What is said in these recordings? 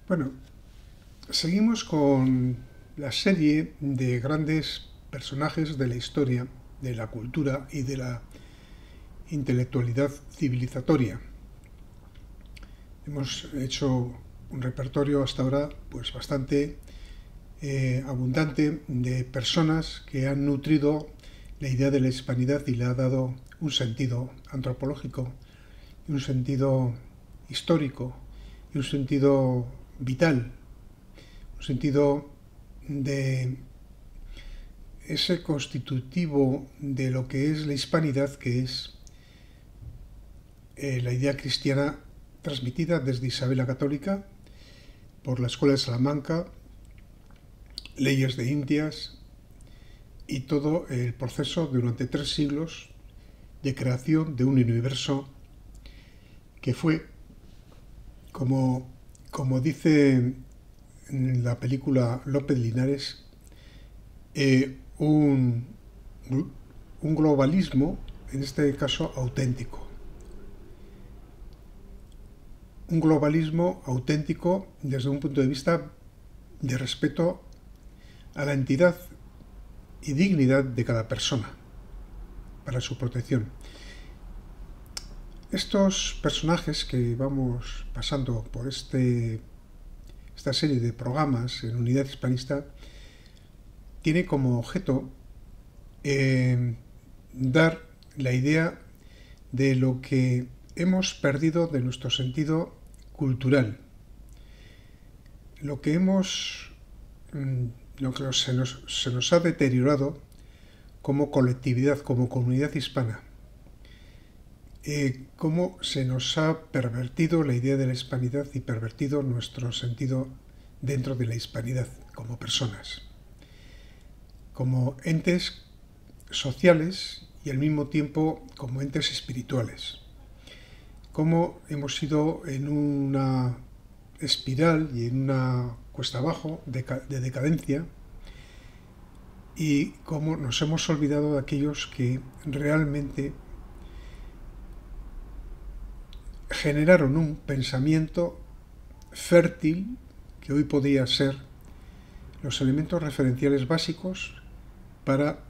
Bueno, seguimos con la serie de grandes personajes de la historia, de la cultura y de la intelectualidad civilizatoria. Hemos hecho un repertorio hasta ahora pues bastante abundante de personas que han nutrido la idea de la hispanidad y le ha dado un sentido antropológico, un sentido histórico y un sentido vital, un sentido de ese constitutivo de lo que es la hispanidad, que es la idea cristiana transmitida desde Isabel la Católica por la Escuela de Salamanca, leyes de Indias y todo el proceso durante 3 siglos de creación de un universo que fue, como dice en la película López Linares, un globalismo, en este caso auténtico. Un globalismo auténtico desde un punto de vista de respeto a la entidad y dignidad de cada persona para su protección. Estos personajes que vamos pasando por esta serie de programas en Unidad Hispanista tiene como objeto dar la idea de lo que hemos perdido de nuestro sentido cultural, lo que se nos ha deteriorado como colectividad, como comunidad hispana, cómo se nos ha pervertido la idea de la hispanidad y pervertido nuestro sentido dentro de la hispanidad como personas, como entes sociales y al mismo tiempo como entes espirituales. Cómo hemos ido en una espiral y en una cuesta abajo de decadencia y cómo nos hemos olvidado de aquellos que realmente generaron un pensamiento fértil que hoy podría ser los elementos referenciales básicos para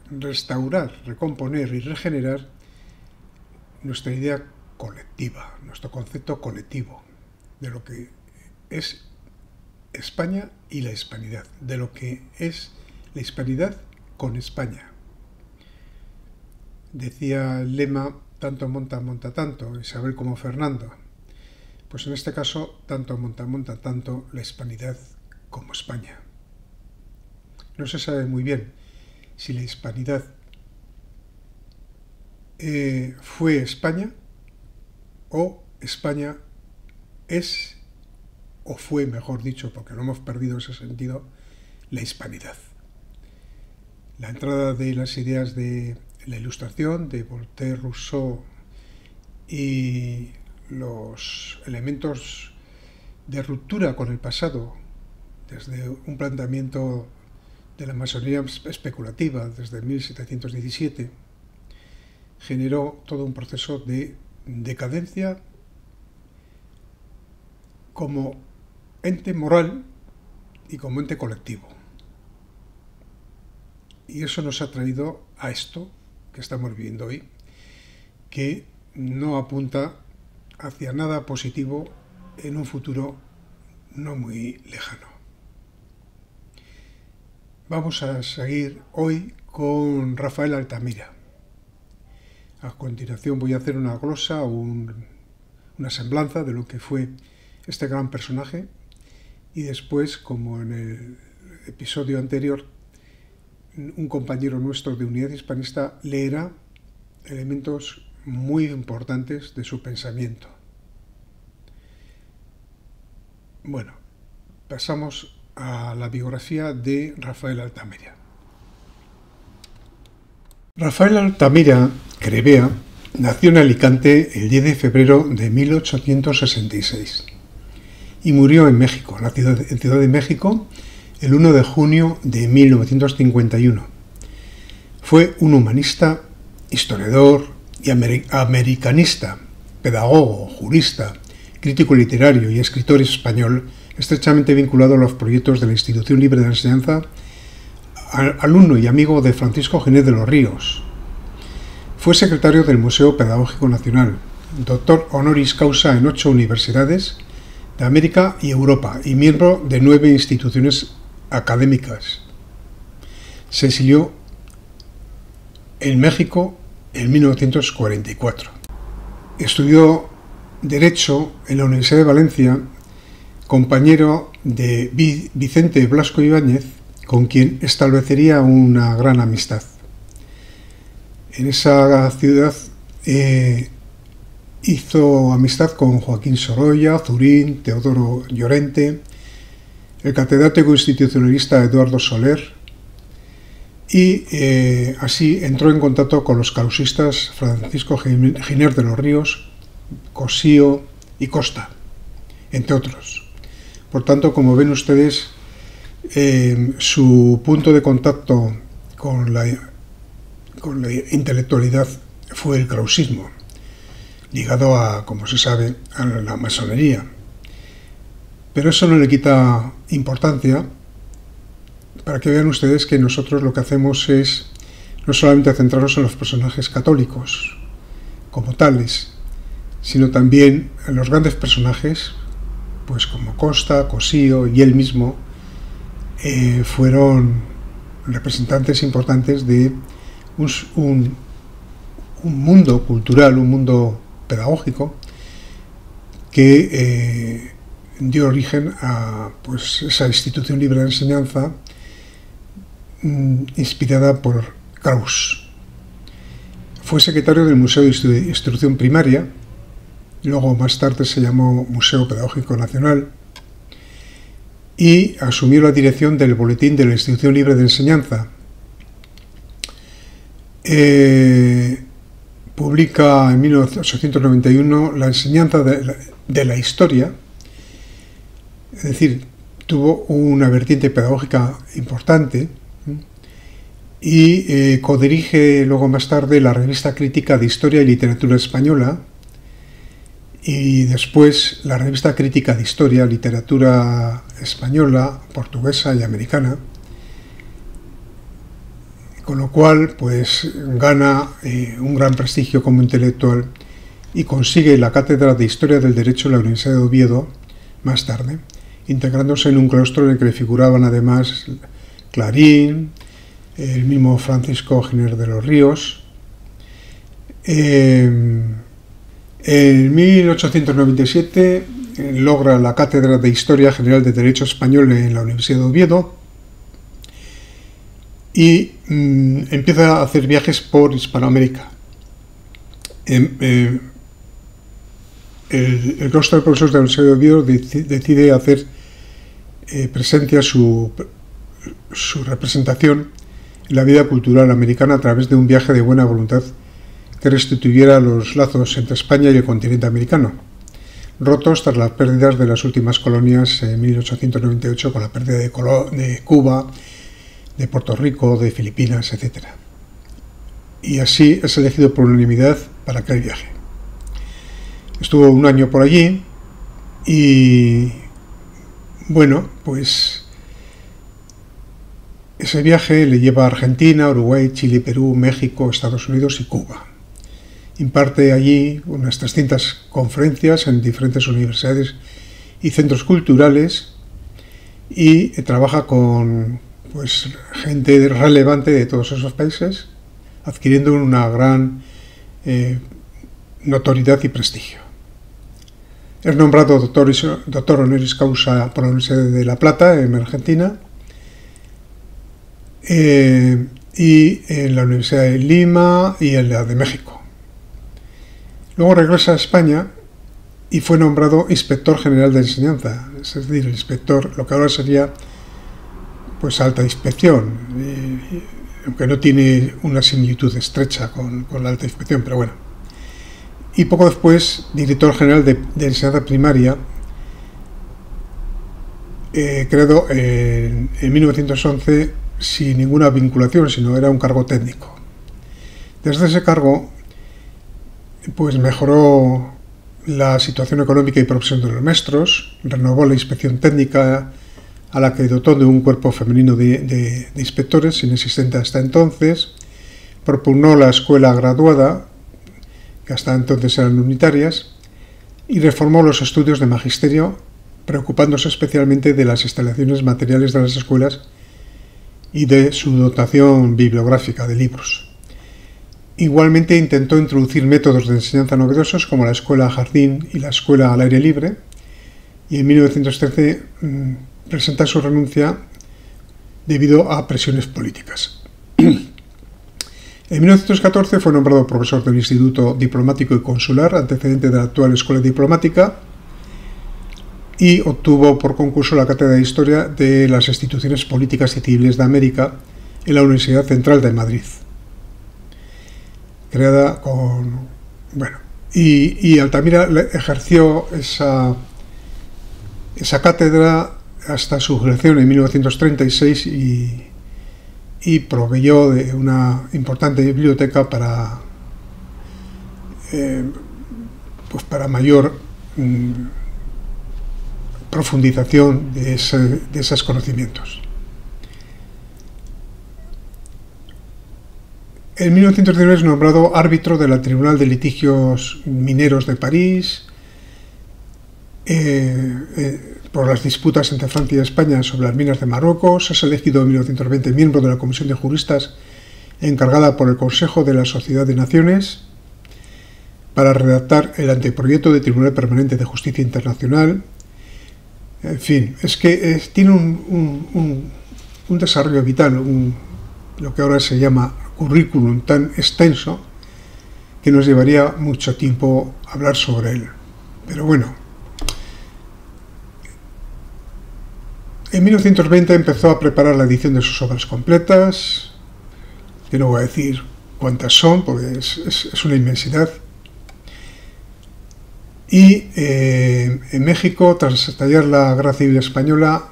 restaurar, recomponer y regenerar nuestra idea colectiva, nuestro concepto colectivo de lo que es España y la hispanidad, de lo que es la hispanidad con España. Decía el lema, tanto monta, monta tanto, Isabel como Fernando. Pues en este caso, tanto monta, monta tanto la hispanidad como España. No se sabe muy bien si la hispanidad fue España o España es, o fue, mejor dicho, porque no hemos perdido ese sentido, la hispanidad. La entrada de las ideas de la Ilustración, de Voltaire, Rousseau y los elementos de ruptura con el pasado, desde un planteamiento de la masonería especulativa desde 1717, generó todo un proceso de decadencia como ente moral y como ente colectivo. Y eso nos ha traído a esto que estamos viviendo hoy, que no apunta hacia nada positivo en un futuro no muy lejano. Vamos a seguir hoy con Rafael Altamira. A continuación voy a hacer una glosa o una semblanza de lo que fue este gran personaje y después, como en el episodio anterior, un compañero nuestro de Unidad Hispanista leerá elementos muy importantes de su pensamiento. Bueno, pasamos a la biografía de Rafael Altamira. Rafael Altamira Crevea nació en Alicante el 10 de febrero de 1866 y murió en México, en Ciudad de México, el 1 de junio de 1951. Fue un humanista, historiador y americanista, pedagogo, jurista, crítico literario y escritor español estrechamente vinculado a los proyectos de la Institución Libre de Enseñanza, alumno y amigo de Francisco Giner de los Ríos. Fue secretario del Museo Pedagógico Nacional, doctor honoris causa en 8 universidades de América y Europa y miembro de 9 instituciones académicas. Se exilió en México en 1944. Estudió Derecho en la Universidad de Valencia, compañero de Vicente Blasco Ibáñez, con quien establecería una gran amistad. En esa ciudad hizo amistad con Joaquín Sorolla, Zurín, Teodoro Llorente, el catedrático institucionalista Eduardo Soler, y así entró en contacto con los causistas Francisco Giner de los Ríos, Cosío y Costa, entre otros. Por tanto, como ven ustedes, su punto de contacto con la intelectualidad fue el krausismo, ligado a, como se sabe, a la masonería. Pero eso no le quita importancia, para que vean ustedes que nosotros lo que hacemos es no solamente centrarnos en los personajes católicos como tales, sino también en los grandes personajes, pues como Costa, Cosío y él mismo, fueron representantes importantes de un mundo cultural, un mundo pedagógico que dio origen a pues, esa institución libre de enseñanza inspirada por Kraus. Fue secretario del Museo de Instrucción Primaria, luego más tarde se llamó Museo Pedagógico Nacional, y asumió la dirección del Boletín de la Institución Libre de Enseñanza. Publica en 1891 La enseñanza de la historia, es decir, tuvo una vertiente pedagógica importante, y codirige luego más tarde la Revista Crítica de Historia y Literatura Española, y después la Revista Crítica de Historia, Literatura Española, Portuguesa y Americana, con lo cual pues gana un gran prestigio como intelectual y consigue la cátedra de Historia del Derecho en la Universidad de Oviedo más tarde, integrándose en un claustro en el que le figuraban además Clarín, el mismo Francisco Giner de los Ríos. En 1897 logra la cátedra de Historia General de Derecho Español en la Universidad de Oviedo y empieza a hacer viajes por Hispanoamérica. El claustro de profesores de la Universidad de Oviedo decide hacer presencia su representación en la vida cultural americana a través de un viaje de buena voluntad que restituyera los lazos entre España y el continente americano, rotos tras las pérdidas de las últimas colonias en 1898 con la pérdida de Cuba, de Puerto Rico, de Filipinas, etc. Y así es elegido por unanimidad para aquel viaje. Estuvo un año por allí y, bueno, pues ese viaje le lleva a Argentina, Uruguay, Chile, Perú, México, Estados Unidos y Cuba. Imparte allí unas 300 conferencias en diferentes universidades y centros culturales y trabaja con pues, gente relevante de todos esos países, adquiriendo una gran notoriedad y prestigio. Es nombrado doctor honoris causa por la Universidad de La Plata, en Argentina, y en la Universidad de Lima y en la de México. Luego regresa a España y fue nombrado inspector general de enseñanza, es decir, el inspector, lo que ahora sería pues alta inspección, aunque no tiene una similitud estrecha con la alta inspección, pero bueno. Y poco después, director general de enseñanza primaria, creado en 1911 sin ninguna vinculación, sino era un cargo técnico. Desde ese cargo, pues mejoró la situación económica y profesión de los maestros, renovó la inspección técnica a la que dotó de un cuerpo femenino de inspectores inexistente hasta entonces, propugnó la escuela graduada, que hasta entonces eran unitarias, y reformó los estudios de magisterio, preocupándose especialmente de las instalaciones materiales de las escuelas y de su dotación bibliográfica de libros. Igualmente intentó introducir métodos de enseñanza novedosos como la escuela jardín y la escuela al aire libre, y en 1913 presenta su renuncia debido a presiones políticas. En 1914 fue nombrado profesor del Instituto Diplomático y Consular, antecedente de la actual Escuela Diplomática, y obtuvo por concurso la cátedra de Historia de las Instituciones Políticas y Civiles de América en la Universidad Central de Madrid. Creada con... bueno, y Altamira ejerció esa cátedra hasta su jubilación en 1936 y proveyó de una importante biblioteca para mayor profundización de esos conocimientos. En 1919 es nombrado árbitro de la Tribunal de Litigios Mineros de París por las disputas entre Francia y España sobre las minas de Marruecos. Es elegido en 1920 miembro de la Comisión de Juristas encargada por el Consejo de la Sociedad de Naciones para redactar el anteproyecto de Tribunal Permanente de Justicia Internacional. En fin, es que tiene un desarrollo vital, lo que ahora se llama currículum tan extenso que nos llevaría mucho tiempo hablar sobre él. Pero bueno, en 1920 empezó a preparar la edición de sus obras completas, que no voy a decir cuántas son, porque es una inmensidad. Y en México, tras estallar la Guerra Civil Española,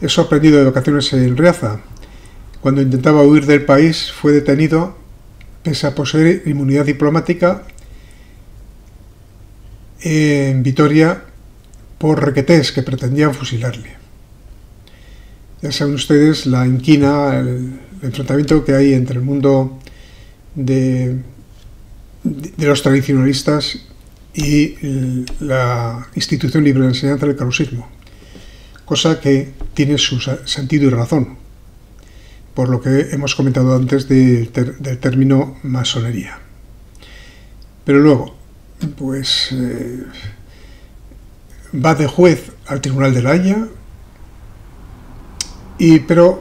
es sorprendido de vacaciones en Riaza. Cuando intentaba huir del país, fue detenido, pese a poseer inmunidad diplomática, en Vitoria por requetés que pretendían fusilarle. Ya saben ustedes la inquina, el enfrentamiento que hay entre el mundo de los tradicionalistas y la institución libre de enseñanza del carusismo, cosa que tiene su sentido y razón, por lo que hemos comentado antes del término masonería. Pero luego, pues va de juez al Tribunal de la Haya, pero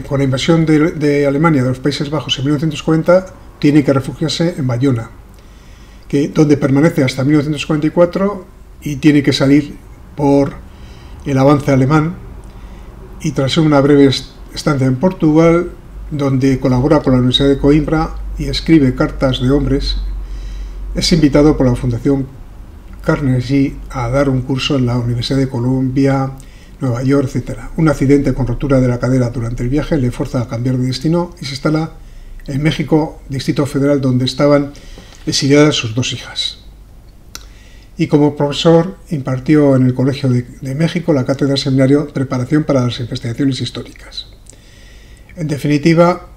con la invasión de Alemania de los Países Bajos en 1940 tiene que refugiarse en Bayona, donde permanece hasta 1944 y tiene que salir por el avance alemán, y tras una breve estancia en Portugal, donde colabora con la Universidad de Coimbra y escribe cartas de hombres, es invitado por la Fundación Carnegie a dar un curso en la Universidad de Columbia, Nueva York, etc. Un accidente con rotura de la cadera durante el viaje le fuerza a cambiar de destino y se instala en México, Distrito Federal, donde estaban exiliadas sus dos hijas. Y como profesor impartió en el Colegio de México la cátedra seminario Preparación para las Investigaciones Históricas. En definitiva,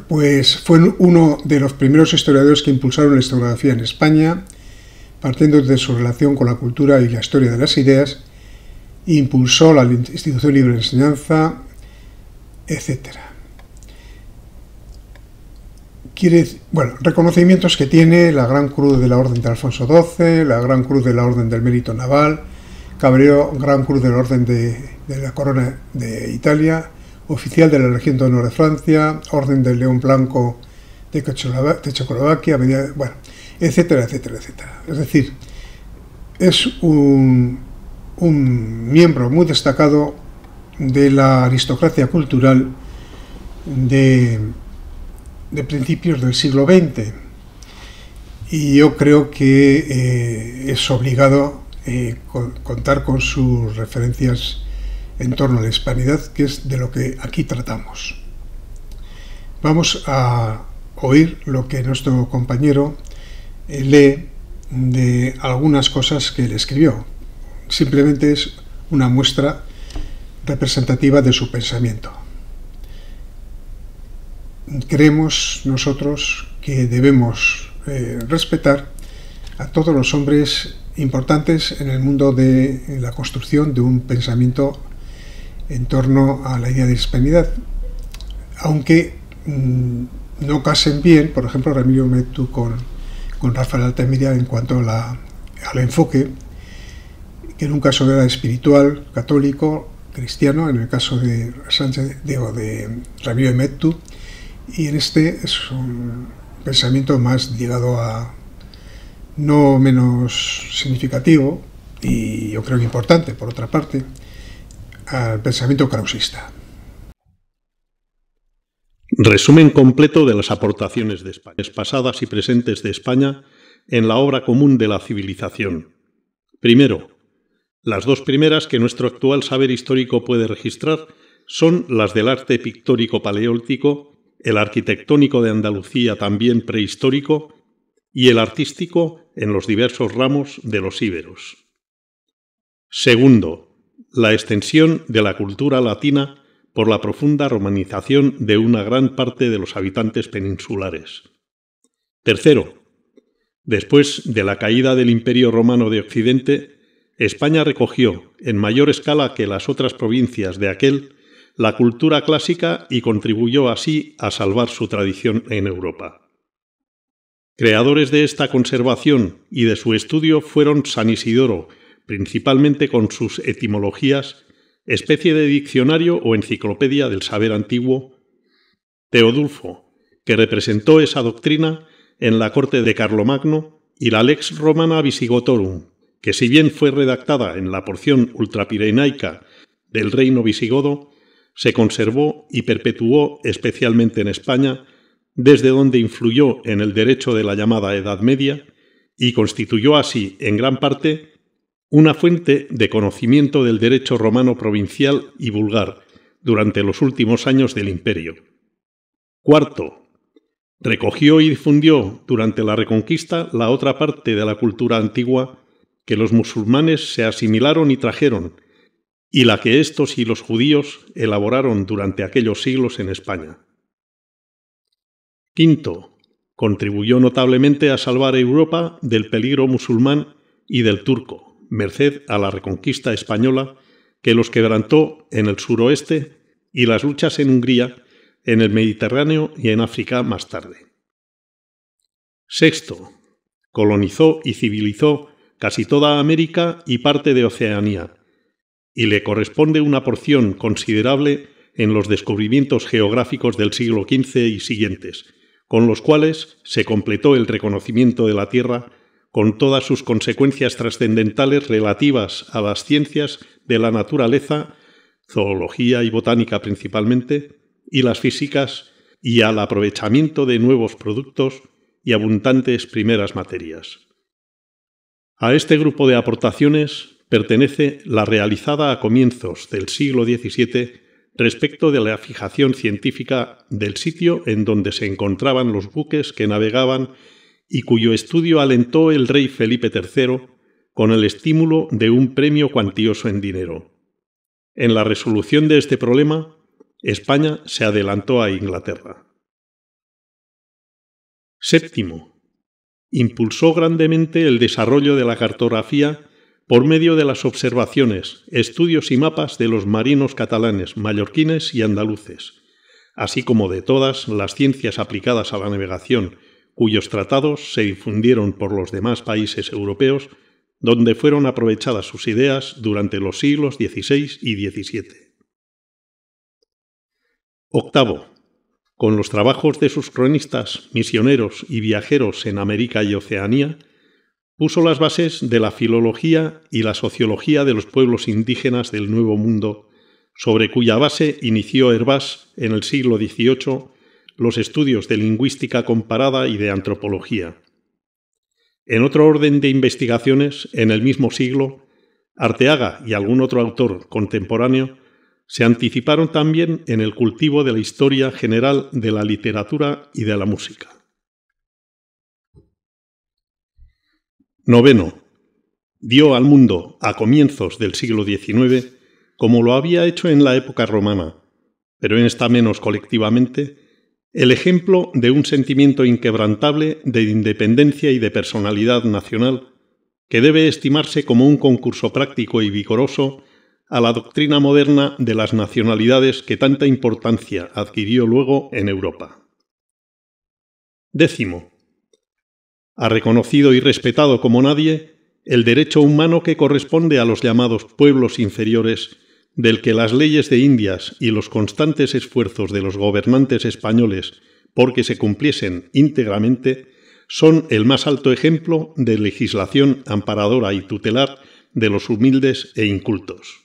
pues fue uno de los primeros historiadores que impulsaron la historiografía en España, partiendo de su relación con la cultura y la historia de las ideas, impulsó la Institución Libre de Enseñanza, etc. Reconocimientos que tiene: la Gran Cruz de la Orden de Alfonso XII, la Gran Cruz de la Orden del Mérito Naval, Caballero Gran Cruz de la Orden de la Corona de Italia, Oficial de la Legión de Honor de Francia, Orden del León Blanco de Checoslovaquia, etcétera, etcétera, etcétera. Es decir, es un miembro muy destacado de la aristocracia cultural de principios del siglo XX, y yo creo que es obligado contar con sus referencias en torno a la hispanidad, que es de lo que aquí tratamos. Vamos a oír lo que nuestro compañero lee de algunas cosas que él escribió. Simplemente es una muestra representativa de su pensamiento. Creemos nosotros que debemos respetar a todos los hombres importantes en el mundo de la construcción de un pensamiento en torno a la idea de hispanidad, aunque no casen bien, por ejemplo, Remigio Mettu con Rafael Altamira en cuanto al enfoque, que en un caso era espiritual, católico, cristiano, en el caso de Remigio Mettu, y en este es un pensamiento más llegado a no menos significativo y yo creo que importante, por otra parte, al pensamiento krausista. Resumen completo de las aportaciones de España, pasadas y presentes de España en la obra común de la civilización. Primero, las dos primeras que nuestro actual saber histórico puede registrar son las del arte pictórico paleolítico, el arquitectónico de Andalucía también prehistórico y el artístico en los diversos ramos de los íberos. Segundo, la extensión de la cultura latina por la profunda romanización de una gran parte de los habitantes peninsulares. Tercero, después de la caída del Imperio Romano de Occidente, España recogió, en mayor escala que las otras provincias de aquel, la cultura clásica y contribuyó así a salvar su tradición en Europa. Creadores de esta conservación y de su estudio fueron San Isidoro, principalmente con sus etimologías, especie de diccionario o enciclopedia del saber antiguo, Teodulfo, que representó esa doctrina en la corte de Carlomagno, y la Lex Romana Visigotorum, que si bien fue redactada en la porción ultrapirenaica del reino visigodo, se conservó y perpetuó especialmente en España, desde donde influyó en el derecho de la llamada Edad Media y constituyó así, en gran parte, una fuente de conocimiento del derecho romano provincial y vulgar durante los últimos años del imperio. Cuarto, recogió y difundió durante la Reconquista la otra parte de la cultura antigua que los musulmanes se asimilaron y trajeron, y la que estos y los judíos elaboraron durante aquellos siglos en España. Quinto, contribuyó notablemente a salvar a Europa del peligro musulmán y del turco, merced a la Reconquista española, que los quebrantó en el suroeste y las luchas en Hungría, en el Mediterráneo y en África más tarde. Sexto, colonizó y civilizó casi toda América y parte de Oceanía, y le corresponde una porción considerable en los descubrimientos geográficos del siglo XV y siguientes, con los cuales se completó el reconocimiento de la Tierra con todas sus consecuencias trascendentales relativas a las ciencias de la naturaleza, zoología y botánica principalmente, y las físicas, y al aprovechamiento de nuevos productos y abundantes primeras materias. A este grupo de aportaciones pertenece la realizada a comienzos del siglo XVII respecto de la fijación científica del sitio en donde se encontraban los buques que navegaban y cuyo estudio alentó el rey Felipe III con el estímulo de un premio cuantioso en dinero. En la resolución de este problema, España se adelantó a Inglaterra. Séptimo, impulsó grandemente el desarrollo de la cartografía por medio de las observaciones, estudios y mapas de los marinos catalanes, mallorquines y andaluces, así como de todas las ciencias aplicadas a la navegación, cuyos tratados se difundieron por los demás países europeos, donde fueron aprovechadas sus ideas durante los siglos XVI y XVII. Octavo, con los trabajos de sus cronistas, misioneros y viajeros en América y Oceanía, puso las bases de la filología y la sociología de los pueblos indígenas del Nuevo Mundo, sobre cuya base inició Hervás en el siglo XVIII los estudios de lingüística comparada y de antropología. En otro orden de investigaciones, en el mismo siglo, Arteaga y algún otro autor contemporáneo se anticiparon también en el cultivo de la historia general de la literatura y de la música. Noveno, dio al mundo a comienzos del siglo XIX, como lo había hecho en la época romana, pero en esta menos colectivamente, el ejemplo de un sentimiento inquebrantable de independencia y de personalidad nacional que debe estimarse como un concurso práctico y vigoroso a la doctrina moderna de las nacionalidades que tanta importancia adquirió luego en Europa. Décimo, ha reconocido y respetado como nadie el derecho humano que corresponde a los llamados pueblos inferiores, del que las leyes de Indias y los constantes esfuerzos de los gobernantes españoles porque se cumpliesen íntegramente son el más alto ejemplo de legislación amparadora y tutelar de los humildes e incultos.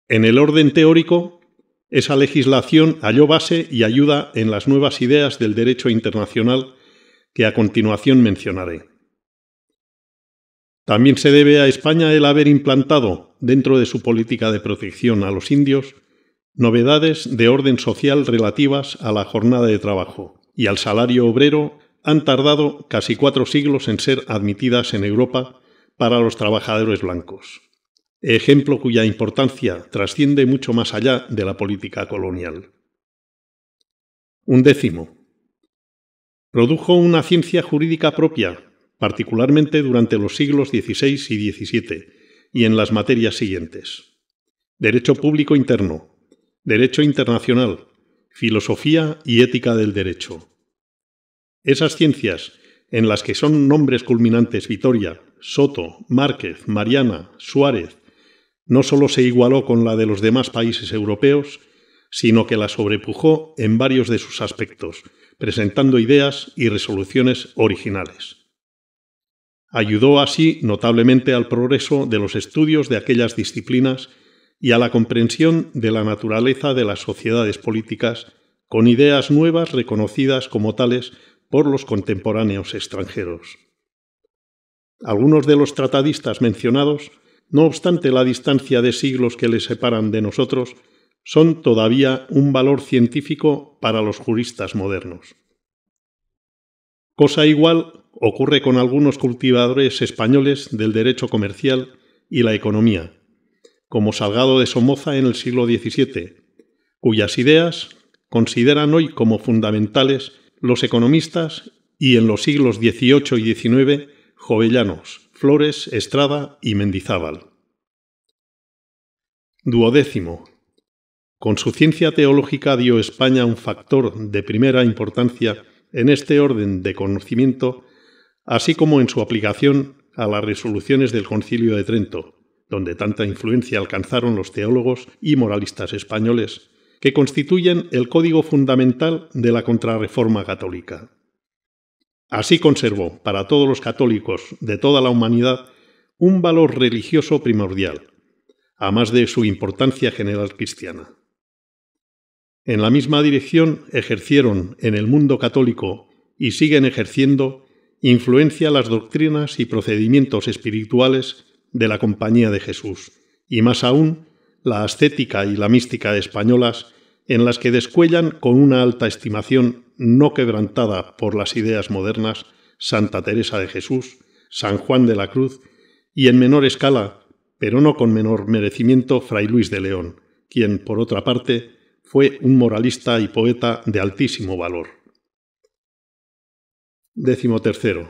En el orden teórico, esa legislación halló base y ayuda en las nuevas ideas del derecho internacional que a continuación mencionaré. También se debe a España el haber implantado, dentro de su política de protección a los indios, novedades de orden social relativas a la jornada de trabajo y al salario obrero han tardado casi 4 siglos en ser admitidas en Europa para los trabajadores blancos, ejemplo cuya importancia trasciende mucho más allá de la política colonial. 11. Produjo una ciencia jurídica propia, particularmente durante los siglos XVI y XVII, y en las materias siguientes: Derecho público interno, Derecho internacional, Filosofía y ética del derecho. Esas ciencias, en las que son nombres culminantes Vitoria, Soto, Márquez, Mariana, Suárez, no solo se igualó con la de los demás países europeos, sino que la sobrepujó en varios de sus aspectos, presentando ideas y resoluciones originales. Ayudó así notablemente al progreso de los estudios de aquellas disciplinas y a la comprensión de la naturaleza de las sociedades políticas, con ideas nuevas reconocidas como tales por los contemporáneos extranjeros. Algunos de los tratadistas mencionados, no obstante la distancia de siglos que les separan de nosotros, son todavía un valor científico para los juristas modernos. Cosa igual ocurre con algunos cultivadores españoles del derecho comercial y la economía, como Salgado de Somoza en el siglo XVII, cuyas ideas consideran hoy como fundamentales los economistas y en los siglos XVIII y XIX Jovellanos, Flores, Estrada y Mendizábal. 12. Con su ciencia teológica dio España un factor de primera importancia en este orden de conocimiento, así como en su aplicación a las resoluciones del Concilio de Trento, donde tanta influencia alcanzaron los teólogos y moralistas españoles, que constituyen el código fundamental de la Contrarreforma católica. Así conservó para todos los católicos de toda la humanidad un valor religioso primordial, a más de su importancia general cristiana. En la misma dirección ejercieron en el mundo católico y siguen ejerciendo influencia las doctrinas y procedimientos espirituales de la Compañía de Jesús, y más aún la ascética y la mística españolas, en las que descuellan con una alta estimación no quebrantada por las ideas modernas Santa Teresa de Jesús, San Juan de la Cruz y, en menor escala, pero no con menor merecimiento, Fray Luis de León, quien, por otra parte, fue un moralista y poeta de altísimo valor. 13.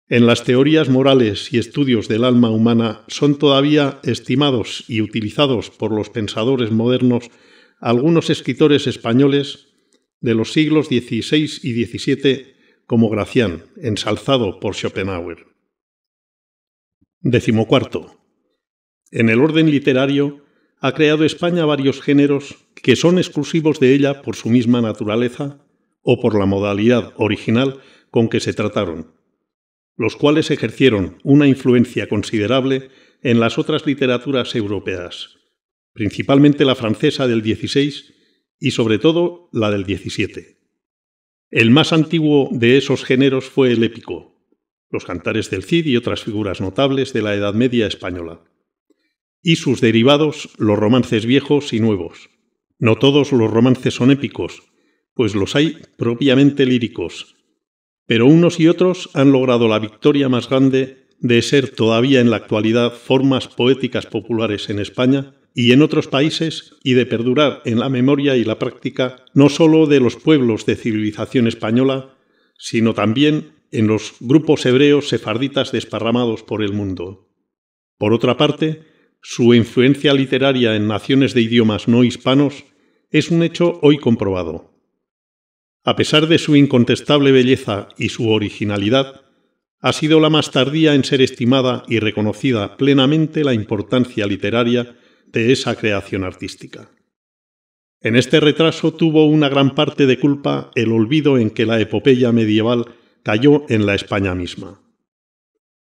En las teorías morales y estudios del alma humana son todavía estimados y utilizados por los pensadores modernos algunos escritores españoles de los siglos XVI y XVII, como Gracián, ensalzado por Schopenhauer. 14. En el orden literario ha creado España varios géneros que son exclusivos de ella por su misma naturaleza o por la modalidad original con que se trataron, los cuales ejercieron una influencia considerable en las otras literaturas europeas, principalmente la francesa del XVI y sobre todo la del XVII. El más antiguo de esos géneros fue el épico, los cantares del Cid y otras figuras notables de la Edad Media española, y sus derivados, los romances viejos y nuevos. No todos los romances son épicos, pues los hay propiamente líricos, pero unos y otros han logrado la victoria más grande de ser todavía en la actualidad formas poéticas populares en España y en otros países y de perdurar en la memoria y la práctica no sólo de los pueblos de civilización española, sino también en los grupos hebreos sefarditas desparramados por el mundo. Por otra parte, su influencia literaria en naciones de idiomas no hispanos es un hecho hoy comprobado. A pesar de su incontestable belleza y su originalidad, ha sido la más tardía en ser estimada y reconocida plenamente la importancia literaria de esa creación artística. En este retraso tuvo una gran parte de culpa el olvido en que la epopeya medieval cayó en la España misma.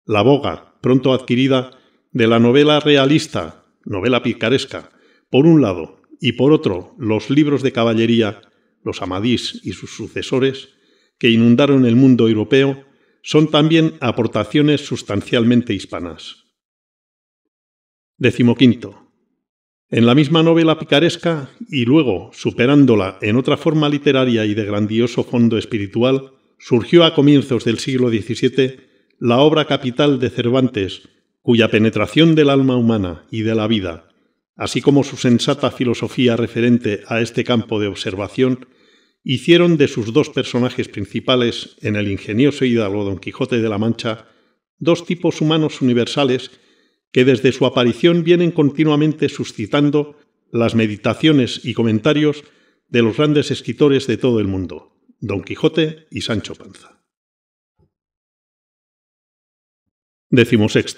La boga, pronto adquirida, de la novela realista, novela picaresca, por un lado, y por otro, los libros de caballería, los Amadís y sus sucesores, que inundaron el mundo europeo, son también aportaciones sustancialmente hispanas. 15. En la misma novela picaresca, y luego superándola en otra forma literaria y de grandioso fondo espiritual, surgió a comienzos del siglo XVII la obra capital de Cervantes, cuya penetración del alma humana y de la vida, así como su sensata filosofía referente a este campo de observación, hicieron de sus dos personajes principales en el ingenioso hidalgo Don Quijote de la Mancha dos tipos humanos universales que desde su aparición vienen continuamente suscitando las meditaciones y comentarios de los grandes escritores de todo el mundo, Don Quijote y Sancho Panza. 16.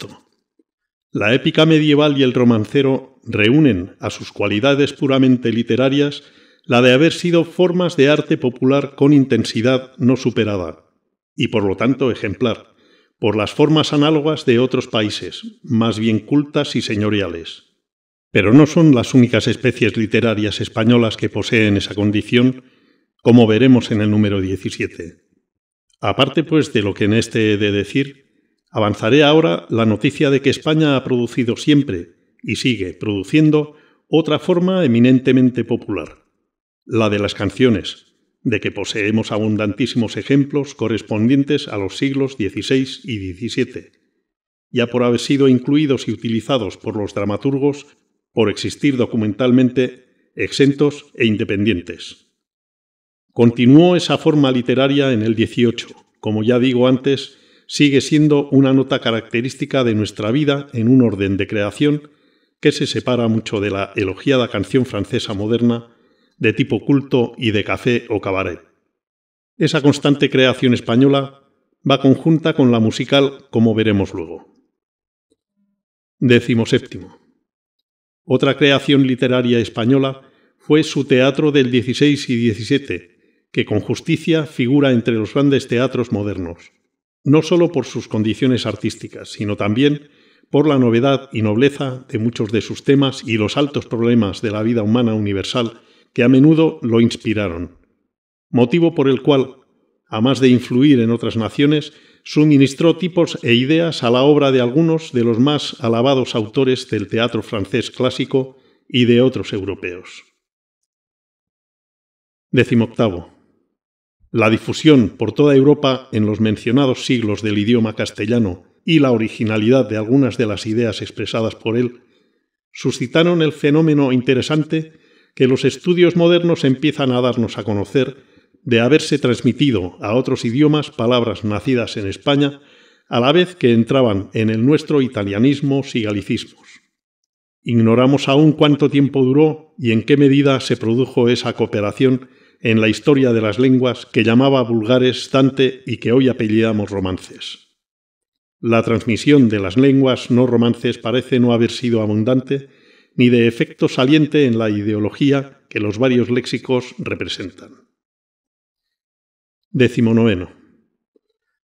La épica medieval y el romancero reúnen a sus cualidades puramente literarias la de haber sido formas de arte popular con intensidad no superada, y por lo tanto ejemplar, por las formas análogas de otros países, más bien cultas y señoriales. Pero no son las únicas especies literarias españolas que poseen esa condición, como veremos en el número 17. Aparte, pues, de lo que en este he de decir, avanzaré ahora la noticia de que España ha producido siempre, y sigue produciendo, otra forma eminentemente popular, la de las canciones, de que poseemos abundantísimos ejemplos correspondientes a los siglos XVI y XVII, ya por haber sido incluidos y utilizados por los dramaturgos, por existir documentalmente exentos e independientes. Continuó esa forma literaria en el XVIII, como ya digo antes, sigue siendo una nota característica de nuestra vida en un orden de creación que se separa mucho de la elogiada canción francesa moderna de tipo culto y de café o cabaret. Esa constante creación española va conjunta con la musical, como veremos luego. 17. Otra creación literaria española fue su teatro del XVI y XVII, que con justicia figura entre los grandes teatros modernos, no sólo por sus condiciones artísticas, sino también por la novedad y nobleza de muchos de sus temas y los altos problemas de la vida humana universal que a menudo lo inspiraron, motivo por el cual, a más de influir en otras naciones, suministró tipos e ideas a la obra de algunos de los más alabados autores del teatro francés clásico y de otros europeos. 18. La difusión por toda Europa en los mencionados siglos del idioma castellano y la originalidad de algunas de las ideas expresadas por él suscitaron el fenómeno interesante que los estudios modernos empiezan a darnos a conocer de haberse transmitido a otros idiomas palabras nacidas en España a la vez que entraban en el nuestro italianismos y galicismos. Ignoramos aún cuánto tiempo duró y en qué medida se produjo esa cooperación en la historia de las lenguas que llamaba vulgares Dante y que hoy apellidamos romances. La transmisión de las lenguas no romances parece no haber sido abundante ni de efecto saliente en la ideología que los varios léxicos representan. 19.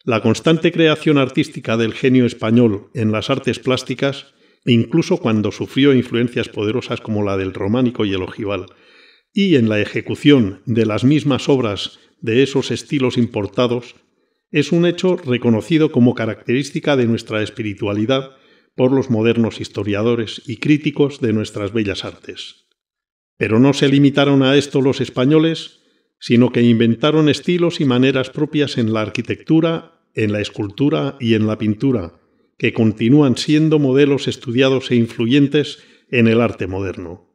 La constante creación artística del genio español en las artes plásticas, incluso cuando sufrió influencias poderosas como la del románico y el ojival, y en la ejecución de las mismas obras de esos estilos importados, es un hecho reconocido como característica de nuestra espiritualidad por los modernos historiadores y críticos de nuestras bellas artes. Pero no se limitaron a esto los españoles, sino que inventaron estilos y maneras propias en la arquitectura, en la escultura y en la pintura, que continúan siendo modelos estudiados e influyentes en el arte moderno.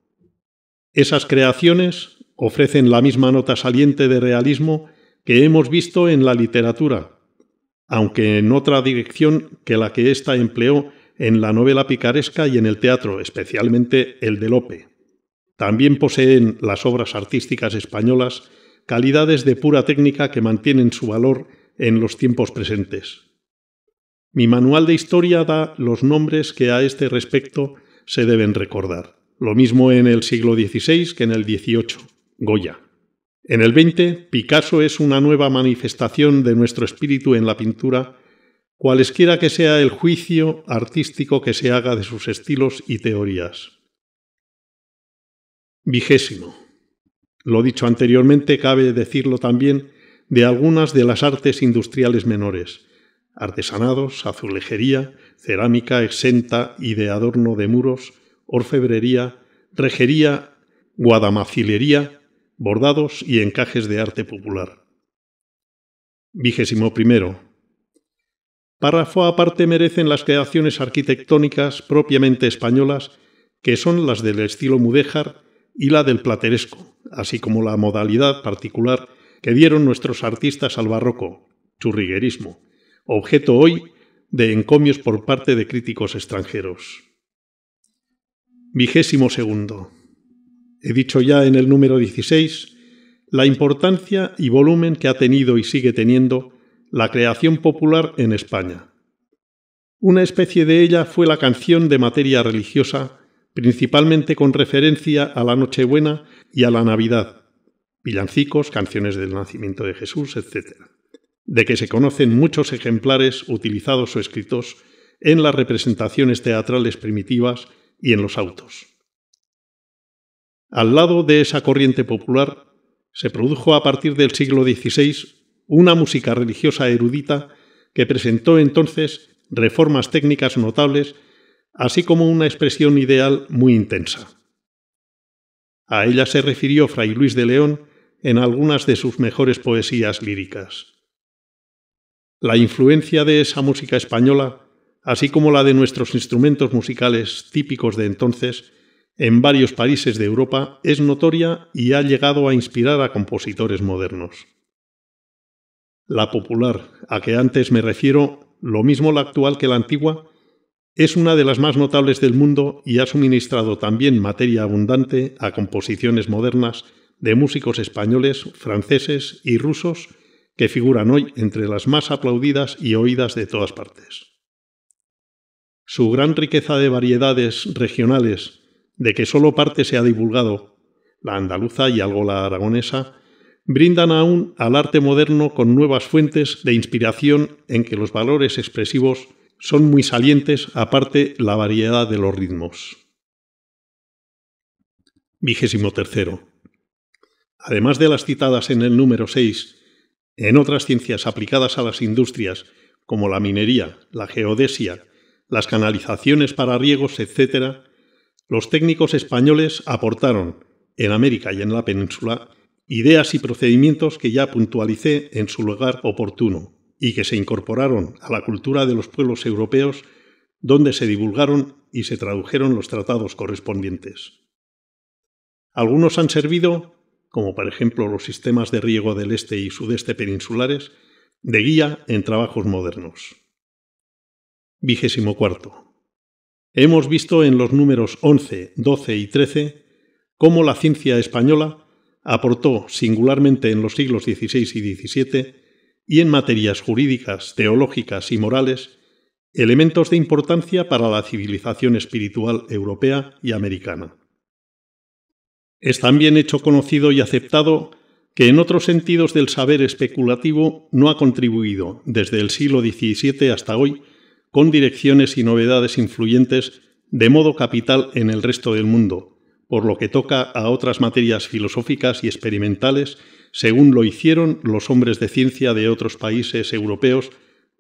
Esas creaciones ofrecen la misma nota saliente de realismo que hemos visto en la literatura, aunque en otra dirección que la que ésta empleó en la novela picaresca y en el teatro, especialmente el de Lope. También poseen las obras artísticas españolas calidades de pura técnica que mantienen su valor en los tiempos presentes. Mi manual de historia da los nombres que a este respecto se deben recordar. Lo mismo en el siglo XVI que en el XVIII, Goya. En el XX, Picasso es una nueva manifestación de nuestro espíritu en la pintura, cualesquiera que sea el juicio artístico que se haga de sus estilos y teorías. 20. Lo dicho anteriormente, cabe decirlo también de algunas de las artes industriales menores: artesanados, azulejería, cerámica exenta y de adorno de muros, orfebrería, rejería, guadamacilería, bordados y encajes de arte popular. 21. Párrafo aparte merecen las creaciones arquitectónicas propiamente españolas, que son las del estilo mudéjar y la del plateresco, así como la modalidad particular que dieron nuestros artistas al barroco, churriguerismo, objeto hoy de encomios por parte de críticos extranjeros. 22. He dicho ya en el número 16 la importancia y volumen que ha tenido y sigue teniendo la creación popular en España. Una especie de ella fue la canción de materia religiosa, principalmente con referencia a la Nochebuena y a la Navidad, villancicos, canciones del nacimiento de Jesús, etc., de que se conocen muchos ejemplares utilizados o escritos en las representaciones teatrales primitivas y en los autos. Al lado de esa corriente popular, se produjo a partir del siglo XVI una música religiosa erudita que presentó entonces reformas técnicas notables, así como una expresión ideal muy intensa. A ella se refirió Fray Luis de León en algunas de sus mejores poesías líricas. La influencia de esa música española, así como la de nuestros instrumentos musicales típicos de entonces, en varios países de Europa, es notoria y ha llegado a inspirar a compositores modernos. La popular, a que antes me refiero, lo mismo la actual que la antigua, es una de las más notables del mundo y ha suministrado también materia abundante a composiciones modernas de músicos españoles, franceses y rusos que figuran hoy entre las más aplaudidas y oídas de todas partes. Su gran riqueza de variedades regionales, de que solo parte se ha divulgado, la andaluza y algo la aragonesa, brindan aún al arte moderno con nuevas fuentes de inspiración en que los valores expresivos son muy salientes, aparte la variedad de los ritmos. 23. Además de las citadas en el número 6, en otras ciencias aplicadas a las industrias, como la minería, la geodesia, las canalizaciones para riegos, etc., los técnicos españoles aportaron, en América y en la península, ideas y procedimientos que ya puntualicé en su lugar oportuno y que se incorporaron a la cultura de los pueblos europeos, donde se divulgaron y se tradujeron los tratados correspondientes. Algunos han servido, como por ejemplo los sistemas de riego del este y sudeste peninsulares, de guía en trabajos modernos. 24. Hemos visto en los números 11, 12 y 13 cómo la ciencia española aportó singularmente en los siglos XVI y XVII y en materias jurídicas, teológicas y morales, elementos de importancia para la civilización espiritual europea y americana. Es también hecho conocido y aceptado que en otros sentidos del saber especulativo no ha contribuido, desde el siglo XVII hasta hoy, con direcciones y novedades influyentes de modo capital en el resto del mundo, por lo que toca a otras materias filosóficas y experimentales, según lo hicieron los hombres de ciencia de otros países europeos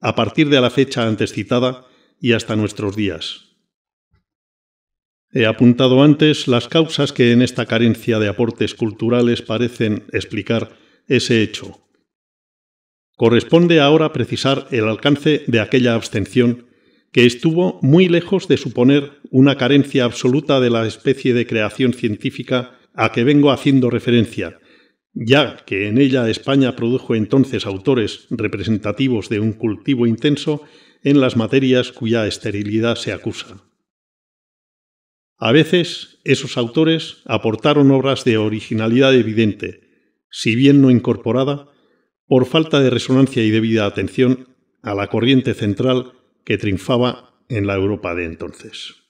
a partir de la fecha antes citada y hasta nuestros días. He apuntado antes las causas que en esta carencia de aportes culturales parecen explicar ese hecho. Corresponde ahora precisar el alcance de aquella abstención que estuvo muy lejos de suponer una carencia absoluta de la especie de creación científica a que vengo haciendo referencia, ya que en ella España produjo entonces autores representativos de un cultivo intenso en las materias cuya esterilidad se acusa. A veces, esos autores aportaron obras de originalidad evidente, si bien no incorporada, por falta de resonancia y debida atención a la corriente central que triunfaba en la Europa de entonces.